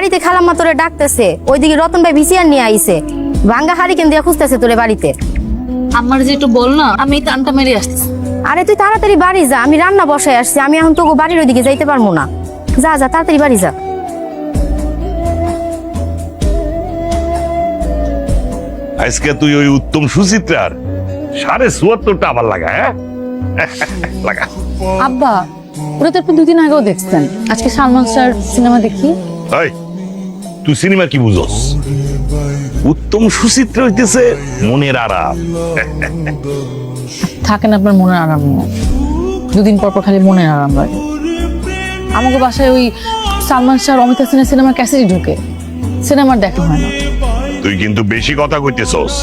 বাড়িতে খালাম্মা তোরে ডাকতেছে, ওইদিকে রতন ভাই ভিসিআর নিয়ে আইছে, ভাঙ্গা হারিকেন দিয়ে খুঁজতেছে তোরে বাড়িতে। আমার যে একটু বল না, আমি টানটা মেরে আসতেছি। আরে তুই তাড়াতাড়ি বাড়ি যা, আমি রান্না বসায় আসছি, আমি এখন তোকে বাড়ির ওইদিকে যাইতে পারবো না। যা যা তাড়াতাড়ি বাড়ি যা। আজকে তুই ওই উত্তম সুচিত্রার ৭৭.৫টা আবার লাগা, হ্যাঁ লাগা। আব্বা, ওরা তো আপনি 2 দিন আগেও দেখছেন। আজকে সালমান স্যার সিনেমা দেখি। এই তুই সিনেমা কি বুঝোস? উত্তম সুচিত্রা হইতেছে মনের আরাম। থাকেন আপনার মনের আরাম নিয়ে। 2 দিন পর পর খালি মনের আরাম লাগে। আমাকে বাসায় ওই সালমান স্যার অমিতাভ বচ্চনের সিনেমা ক্যাসেটই ঢুকে, সিনেমার দেখা হয় না। তুই কিন্তু বেশি কথা কইতেছস,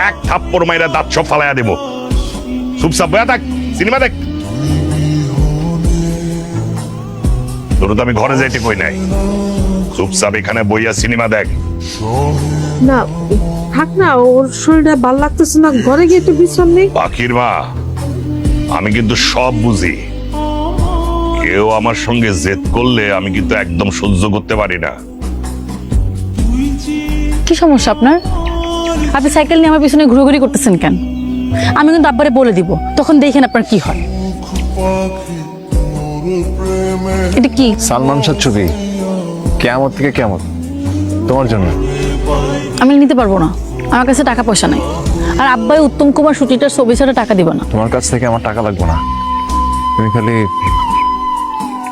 এক থাপ্পড় মাইরা দাঁত সব ফালাইয়া দেব। চুপচাপ বয়া থাক, সিনেমা দেখ। তোর তো আমি ঘরে যাইতে কই নাই, চুপচাপ এখানে বইয়া সিনেমা দেখ। না থাক না, ওর শরীরটা ভালো লাগতেছে না, ঘরে গিয়ে একটু বিশ্রাম নেই। পাখির মা, আমি কিন্তু সব বুঝি। কেউ আমার সঙ্গে জেদ করলে আমি কিন্তু একদম সহ্য করতে পারি না। কি সমস্যা আপনার? আপনি সাইকেল নিয়ে আমার পিছনে ঘুরোঘুরি করতেছেন কেন? আমি কিন্তু আব্বারে বলে দিব, তখন দেখেন আপনার কি হয়। এটা কি? সালমান শাহ ছবি, কেয়ামত থেকে কেয়ামত, তোমার জন্য। আমি নিতে পারবো না, আমার কাছে টাকা পয়সা নাই। আর আব্বাই উত্তম কুমার সুচিটার ছবি ছাড়া টাকা দিব না। তোমার কাছ থেকে আমার টাকা লাগবে না, তুমি খালি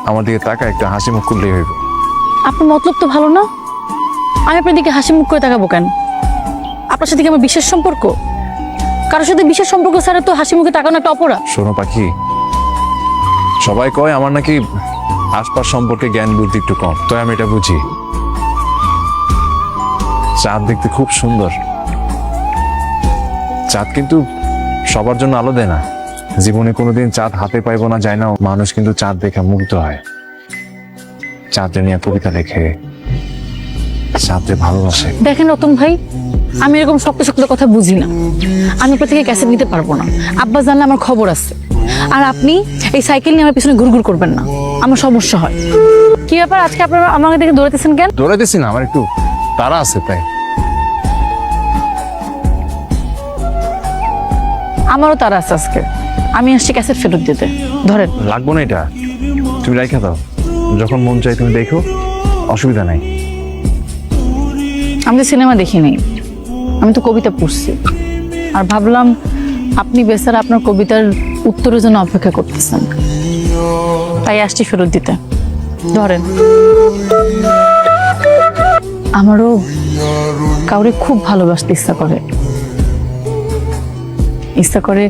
আমার দিকে টাকা একটা হাসি মুখ করলেই হইব। আপনার মতলব তো ভালো না। আমি আপনার দিকে হাসি মুখ করে তাকাবো কেন? আপনার সাথে কি আমার বিশেষ সম্পর্ক? কারোর সাথে বিশেষ সম্পর্ক ছাড়া তো হাসি মুখে তাকানো একটা অপরাধ। শোনো পাখি, সবাই কয় আমার নাকি আশপাশ সম্পর্কে জ্ঞান বুদ্ধি একটু কম, তো আমি এটা বুঝি। চাঁদ দেখতে খুব সুন্দর, চাঁদ কিন্তু সবার জন্য আলো দেয় না। জীবনে কোনোদিন চাঁদ হাতে পাইবো না যায় না, মানুষ কিন্তু চাঁদ দেখে মুগ্ধ হয়, চাঁদে নিয়ে কবিতা লেখে, চাঁদে ভালোবাসে। দেখেন রতন ভাই, আমি এরকম শক্ত শক্ত কথা বুঝি না। আমি আপনার থেকে ক্যাসেট নিতে পারবো না, আব্বা জানলে আমার খবর আছে। আর আপনি এই সাইকেল নিয়ে আমার পিছনে ঘুরঘুর করবেন না, আমার সমস্যা হয়। কি ব্যাপার, আজকে আপনারা আমাকে দেখে দৌড়াতেছেন কেন? দৌড়াইতেছি না, আমার একটু তাড়া আছে তাই। আমারও তারা আছে আজকে, আমি আসছি ক্যাসেট ফেরত দিতে। ধরেন। লাগবো না এটা, তুমি রাইখা দাও, যখন মন চাই তুমি দেখো, অসুবিধা নাই। আমি তো সিনেমা দেখিনি, আমি তো কবিতা পড়ছি। আর ভাবলাম আপনি বেচারা আপনার কবিতার উত্তরের জন্য অপেক্ষা করতেছেন, তাই আসছি ফেরত দিতে। ধরেন। আমারও কাউরে খুব ভালোবাসতে ইচ্ছা করে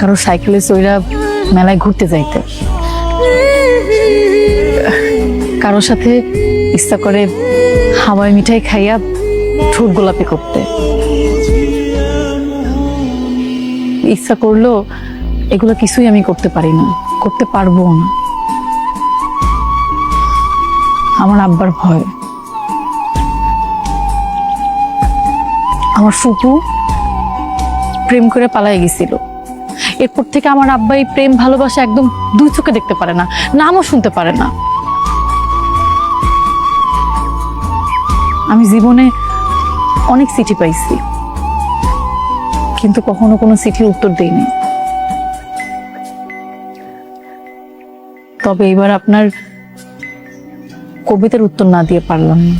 কারো সাইকেলে চইরা মেলায় ঘুরতে যাইতে, কারোর সাথে ইচ্ছা করে হাওয়াই মিঠাই খাইয়া ঠোঁট গোলাপি করতে। ইচ্ছা করলো এগুলো কিছুই আমি করতে পারি না, করতে পারবো না। আমার আব্বার ভয়। আমার ফুপু প্রেম করে পালাই গেছিল, এরপর থেকে আমার আব্বা এই প্রেম ভালোবাসা একদম 2 চোখে দেখতে পারে না, নামও শুনতে পারে না। আমি জীবনে অনেক চিঠি পাইছি, কিন্তু কখনো কোনো চিঠির উত্তর দেইনি। তবে এবার আপনার কবিতার উত্তর না দিয়ে পারলাম না।